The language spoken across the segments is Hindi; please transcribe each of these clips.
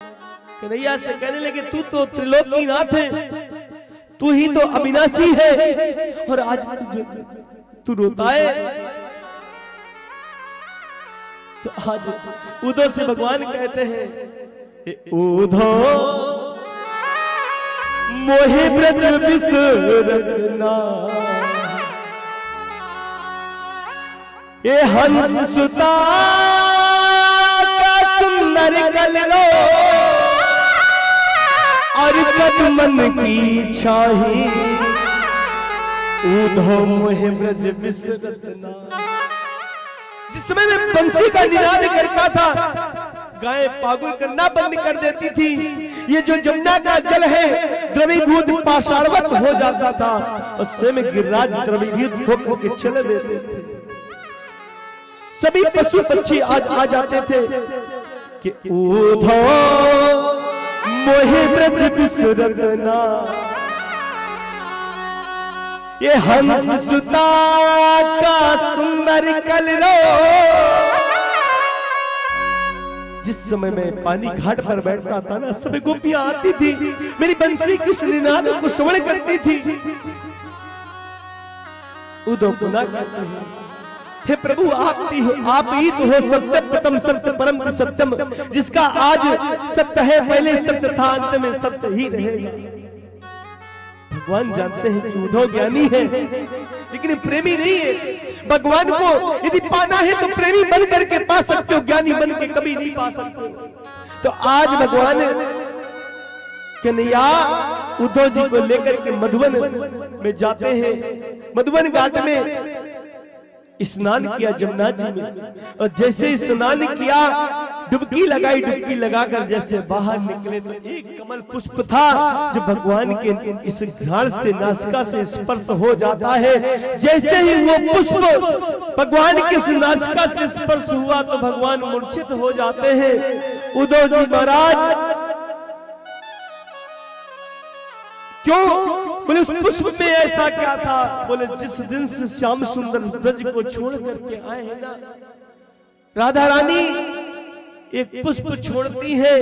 कन्हैया से कहने लगे तू तो त्रिलोकीनाथ है, तू ही तो अविनाशी है, और आज तू रोता है। तो आज उद्धव से भगवान कहते हैं, उद्धव मोहि ब्रज बिसरना, ये हंस सुता का सुंदर कललो, और कदमन की छाही, उद्धव मोहि ब्रज बिसरना। जिस समय मैं बंसी का निनाद करता था, गाय पागुर करना बंद कर देती थी, ये जो जमुना का जल है द्रवीभूत पाषाणवत हो जाता था, और स्वयं गिरिराज द्रवीभूत होकर के चले देते थे। सभी पशु पक्षी आज आ जाते थे कि उद्धव मोहि ब्रज बिसरना, ये हंस सुता का सुंदर कललो। जिस समय मैं पानी घाट पर बैठता था ना, सभी गोपियां आती थी, मेरी बंसी की निनाद को श्रवण करती थी। उद्धव पुनः कहते हैं, हे प्रभु आप ही तो हो सत्य प्रथम सत्य परम सत्यम, जिसका आज सत्य है, पहले सत्य था, अंत में सत्य ही रहेगा। भगवान जानते हैं कि उद्धव ज्ञानी है, लेकिन प्रेमी नहीं है। भगवान को यदि पाना है तो प्रेमी बन करके पा सकते हो, ज्ञानी बन के कभी नहीं पा सकते। तो आज भगवान कन्हैया उद्धव जी को लेकर के मधुवन में जाते हैं। मधुवन घाट में स्नान किया जमुना जी में, और जैसे ही स्नान किया डुबकी लगाई, डुबकी लगाकर जैसे बाहर निकले तो एक कमल पुष्प था जो भगवान के इस घाट से नासिका से स्पर्श हो जाता है। जैसे ही वो पुष्प भगवान के नासिका से स्पर्श हुआ तो भगवान मूर्छित हो जाते हैं। उद्धव जी महाराज क्यों? बोले उस पुष्प में ऐसा क्या था? बोले जिस दिन से श्याम सुंदर ब्रज को छोड़ करके आए हैं ना, राधा रानी एक पुष्प छोड़ती है,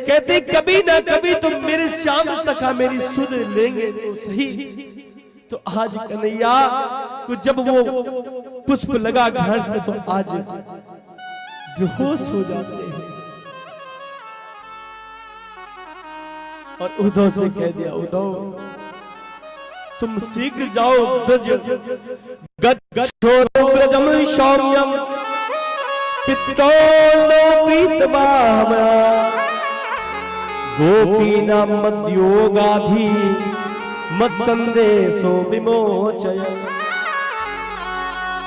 कहती कभी ना कभी तो मेरे श्याम सखा मेरी सुध लेंगे तो सही। तो आज कन्हैया को जब वो पुष्प लगा घर से तो आज बेहोश हो जाते हैं। और उद्धव से कह दिया, उद्धव तुम शीघ्र जाओ ब्रज, गत ब्रजम सौम्यम पित्रो प्रीतमा, गोपीना मद्योगाधि मत संदेशो विमोचय।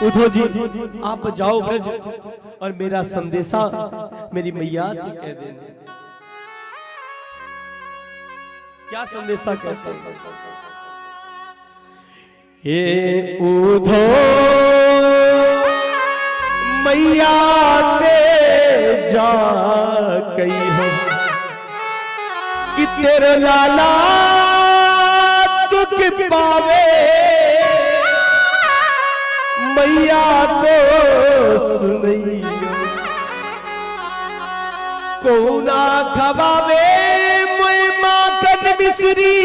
उद्धव जी आप जाओ ब्रज और मेरा संदेशा मेरी मैया से कह देना। क्या संदेशा कहते हैं? हे उद्धव मैया ते जा कही हो कि तेरे लाला दुख पावे, मैया तो सुनई को ना खवावे मिश्री,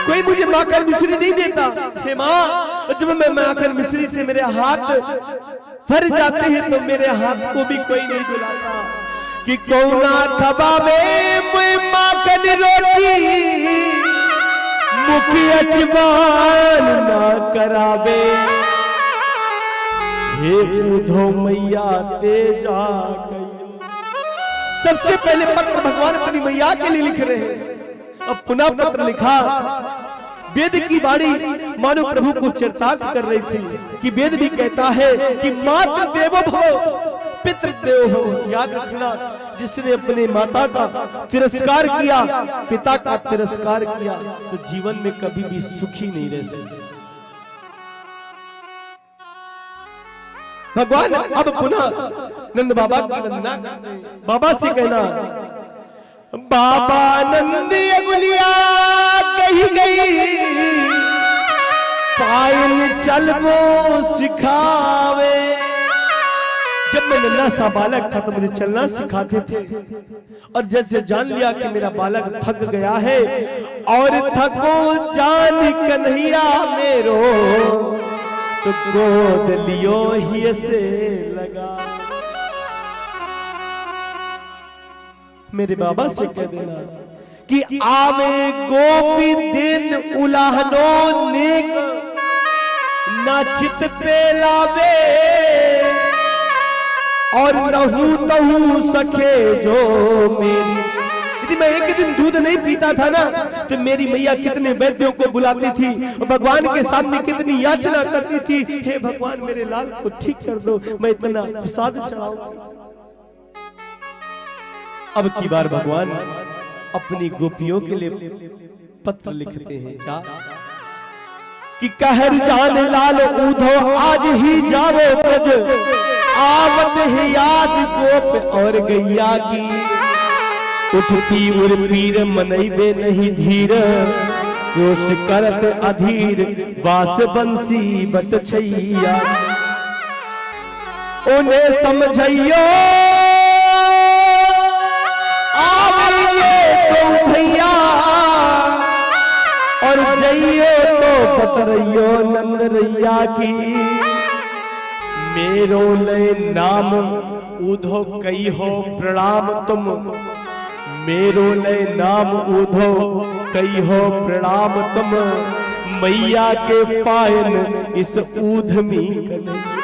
कोई मुझे माखन मिश्री नहीं देता। हे माँ, जब मैं माखन मिश्री से मेरे हाथ भर जाते हैं तो मेरे हाथ को भी कोई नहीं दिलाता कि कौना खबावे माखन रोटी, मुखी अचवान ना करावे। हे उद्धव मैया तेजा गई। सबसे पहले पत्र भगवान अपनी मैया के लिए लिख रहे हैं। अब पुनः पत्र लिखा, वेद की वाणी मानो प्रभु को चरितार्थ कर रही थी कि वेद भी कहता है कि मातृ देवो भव पितृ देवो भव। याद रखना, जिसने अपने माता का तिरस्कार किया, पिता का तिरस्कार किया, तो जीवन में कभी भी सुखी नहीं रह सकते। भगवान अब पुनः नंद बाबा की वंदना करते हैं। बाबा से कहना, बाबा नंद अगुलिया कही गई, पायल चलबो सिखावे। जब मैं नन्हा सा बालक था तो मुझे चलना सिखाते थे, और जैसे जान लिया कि मेरा बालक थक गया है, और थको जान कन्हैया मेरो, तो गोद लियो ही से लगा। मेरे बाबा से कह देना कि आवे गोपी दिन उलाहनो नेक, ना चित पे लावे, और नहू तहू सखे जो मेरी। यदि मैं एक दिन दूध नहीं पीता था ना, तो मेरी मैया कितने वैद्यों को बुलाती थी और भगवान के सामने कितनी याचना करती थी, हे भगवान मेरे लाल को ठीक कर दो, मैं इतना प्रसाद चढ़ाऊंगी। अब की बार भगवान अपनी गोपियों के लिए पत्र लिखते हैं क्या कि कहर जान लाल ऊधो आज ही जाओ ब्रज, आवत है याद गोप और गैया की, उठती उर्पीर मनैबे नहीं धीर, रोष करत अधीर बास बंसी बट छैया, उन्हें समझइयो भैया, और जइयो तो पतरइयो नंदरैया की, मेरो ले नाम ऊधो कई हो प्रणाम तुम, मेरो ले नाम ऊधो कई हो प्रणाम तुम, मैया के पायन इस ऊधमी कन्हैया।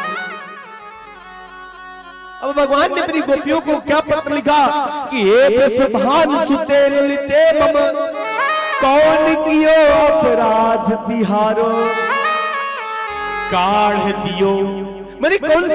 अब भगवान ने अपनी गोपियों को क्या पत्र लिखा कि हे सुभान सुते ललिते मम, कौन कियो अपराध तिहारो, काढ़ दियो, मेरी कौन